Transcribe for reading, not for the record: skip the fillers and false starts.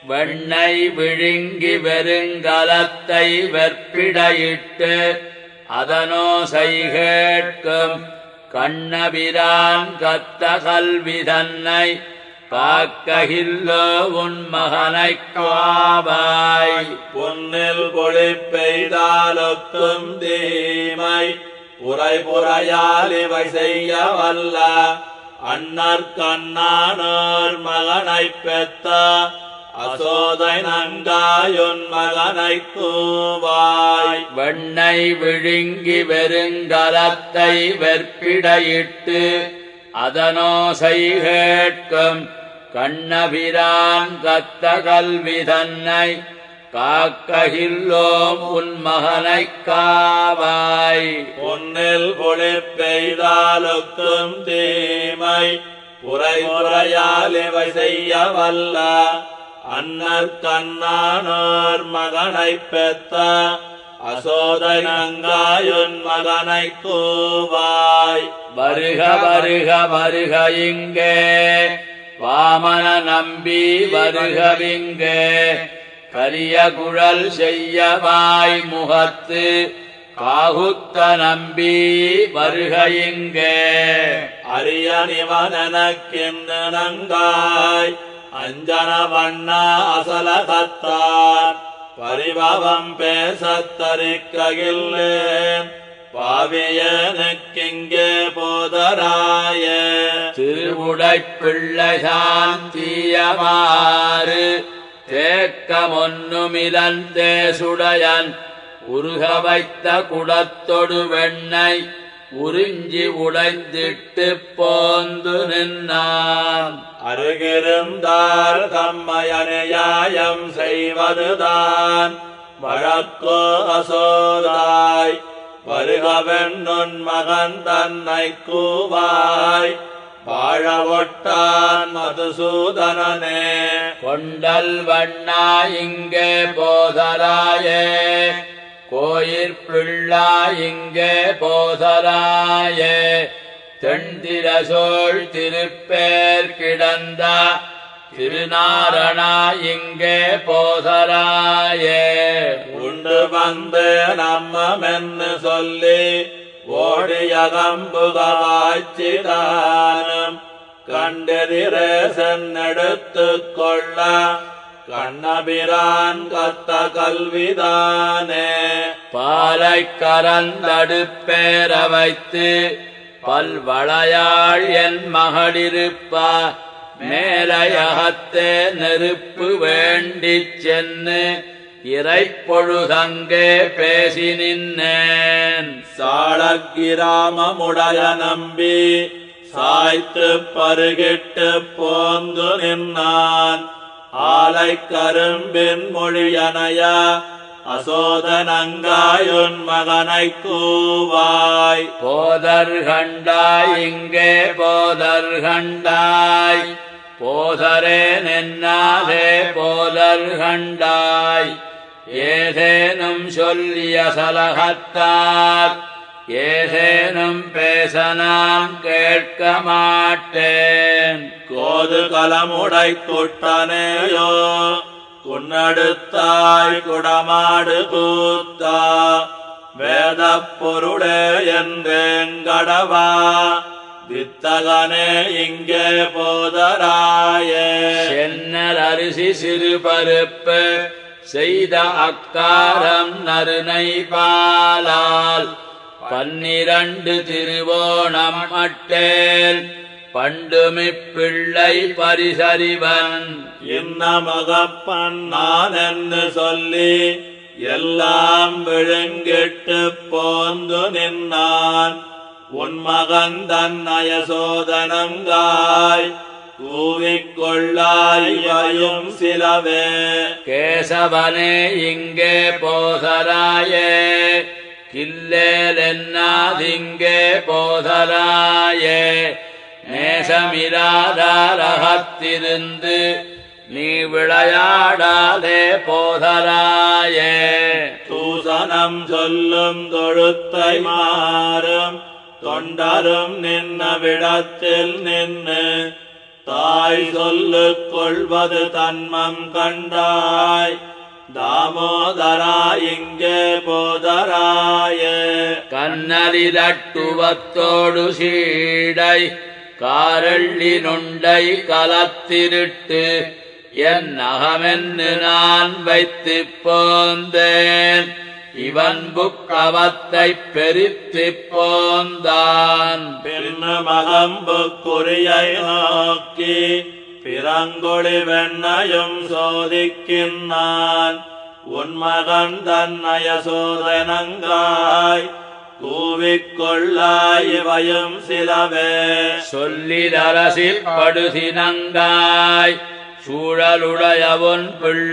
வெண்ணை விழுங்கி வெறுங்கலத்தை வெற்பிடையிட்டு அதனோசை கேட்கும் கண்ணபிரான் கத்த கல்வி தன்னை காக்ககில்லோ உன் மகனைக் காவாய். பொன்னில் பொழி பெய்தாலொக்கும் தீமை புரை புறையால் இவை செய்ய வல்ல அன்னற்கண்ணானோர் மகனைப் பெத்த அசோதை நங்காயுன் மகனைக் கூவாய். வெண்ணை விழுங்கி வெறுங்கலத்தை வெற்பிடையிட்டு அதனோசை கேட்கும் கண்ணபிரான் கத்த கல்வி தன்னை காக்ககில்லோம் உன் மகனைக் காவாய். பொன்னில் பொழி பெய்தாலொக்கும் தீமை புரை புறையால் இவை செய்ய வல்ல அன்னற்கண்ணானோர் மகனைப் பெத்த அசோதை நங்காயுன் மகனைக் கூவாய். வருக வருக வருக இங்கே வாமன நம்பி வருகவிங்கே கரிய குழல் செய்யவாய் முகத்து காகுத்த நம்பி வருக இங்கே. அரிய நிவனெனக்கென்று நங்காய் அஞ்சன வண்ணா அசலகத்தான் பரிபவம் பேசத்தரிக்கையில்லேன் பாவியனுக்கிங்கே போதராய. திருவுடைப் பிள்ளை சாந்தியமாறு தேக்கமொன்னுமிலன் தேசுடையன் உருக வைத்த குடத்தொடு வெண்ணை உறிஞ்சி உடைந்திட்டு போந்து நின்னான். அருகிருந்தால் தம்மையனையாயம் செய்வதுதான் வழக்கோ அசோதாய். வருகவென்னுன் மகன் தன்னை கூவாய் வாழவொட்டான் மதுசூதனனே. கொண்டல் வண்ணா இங்கே போதராயே கோயிற்பிள்ளா இங்கே போதராயே தென்திரசோள் திருப்பேர் கிடந்த திருநாரணா இங்கே போதராயே. உண்டு வந்து நம்மமென்னு சொல்லி ஓடியகம்புகாய்ச்சிதானம் கண்டெதிரே சென்னெடுத்துக் கொள்ள கண்ணபிரான் கத்த கல்விதானே. பாலை கரந்தடுப்பேர வைத்து பல்வளையாள் என் மகளிருப்பா மேலையகத்தே நெருப்பு வேண்டிச் சென்னு இறைப்பொழுதங்கே பேசி நின்னேன். சாளக்கிராமமுடைய நம்பி சாய்த்து பருகிட்டு போந்து நின்னான். ஆலை கரும்பின் மொழியனைய அசோதனங்காயுன் மகனைக் கூவாய். போதர்கண்டாய் இங்கே போதர்கண்டாய் போதரே நின்னாதே போதர்கண்டாய் ஏதேனும் சொல்லிய சலகத்தார் ஏதேனும் பேசனான் கேட்க மாட்டேன். கோது கலமுடை குட்டனேயோ குன்னடுத்தாய் குடமாடு கூத்தா வேதப் பொருளே என்றேங்கடவா வித்தகனே இங்கே போதராயே. சென்னல் அரிசி சிறு பருப்பு செய்த அக்காரம் நறுனை பாலால் 12 திருவோணம் அட்டேல் பண்டுமிப்பிள்ளை பரிசறிவன் இன்னமகப்பன் நான் என்று சொல்லி எல்லாம் விழுங்கிட்டு போந்து நின்னான். உன் மகன் தன்னய சோதனங்காய் கூவிக்கொள்ளாயும் சிலவே. கேசவனே இங்கே போதராயே கில்லேலென்னாதிங்கே போதராயே நேசமிராதாரகத்திருந்து நீ விளையாடாதே போதராயே. தூசனம் சொல்லும் தொழுத்தை மாறும் தொண்டரும் நின்ன விடத்தில் நின்று வாய் சொல்லுக் கொள்வது தன்மம் கண்டாய் தாமோதரா இங்கே போதராய கண்ணலிலட்டுவத்தோடு சீடை காரள்ளி நுண்டை கலத்திருட்டு என் அகமென்னு நான் வைத்துப் போந்தேன் இவன் புக்கவத்தை பெரித்துப் போந்தான் பின்னமகம்புக்குரியை நோக்கி பிறங்கொழி வெண்ணையும் சோதிக்கின்றான் உன்மகன் தன்னைய சோதனங்காய் கூவிக்கொள்ளாய் இவையும் சிலவே சொல்லிலரசில் படுதினங்காய் சூழலுடையவன் பிள்ளை